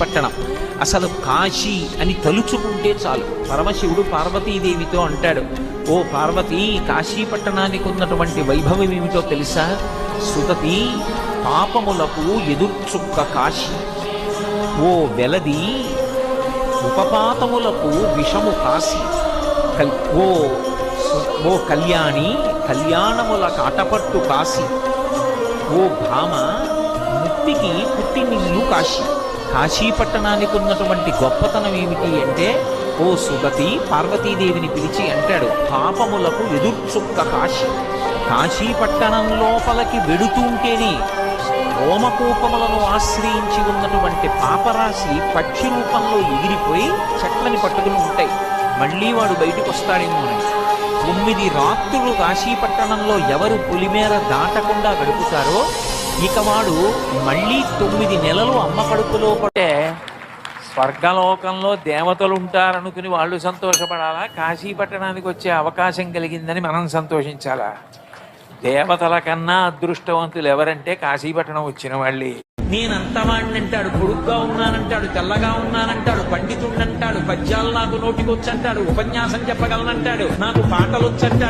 పట్టణం అసలు కాశీ అని తలుచుకుంటే చాలు. పరమశివుడు పార్వతీదేవితో అంటాడు, ఓ పార్వతి, కాశీ పట్టణానికి ఉన్నటువంటి వైభవం ఏమిటో తెలుసా? సుతతి, పాపములకు ఎదుర్చుక్క కాశీ. ఓ వెలది, ఉపపాతములకు విషము కాశీ. ఓ కళ్యాణి, కళ్యాణముల కాటపట్టు కాశీ. ఓ భామ, ముక్తికి పుట్టినిల్లు కాశీ. కాశీ పట్టణానికి ఉన్నటువంటి గొప్పతనం ఏమిటి అంటే, ఓ సుగతి పార్వతీదేవిని పిలిచి అంటాడు, పాపములకు ఎదుర్చుక్క కాశీ. కాశీ పట్టణం లోపలికి వెడుతుంటేనే రోమకూపములను ఆశ్రయించి ఉన్నటువంటి పాపరాశి పక్షి రూపంలో ఎగిరిపోయి చెట్లని పట్టుకుని ఉంటాయి. మళ్ళీ వాడు బయటకు వస్తాడేమో అని 9 రాత్రులు కాశీ పట్టణంలో ఎవరు పులిమేర దాటకుండా గడుపుతారో ఇక వాడు మళ్ళీ 9 నెలలు అమ్మ కడుపులో పడే స్వర్గలోకంలో దేవతలు ఉంటారనుకుని వాళ్ళు సంతోషపడాలా? కాశీ పట్టణానికి వచ్చే అవకాశం కలిగిందని మనం సంతోషించాలా? దేవతల కన్నా అదృష్టవంతులు ఎవరంటే కాశీపట్టణం వచ్చిన వాళ్ళే. నేనంతవాణ్ణి అంటాడు, పొడుగ్గా ఉన్నానంటాడు, తెల్లగా ఉన్నానంటాడు, పండితుడంటాడు, పద్యాలు నాకు నోటికొచ్చంటాడు, ఉపన్యాసం చెప్పగలనంటాడు, నాకు పాటలు వచ్చంటాడు.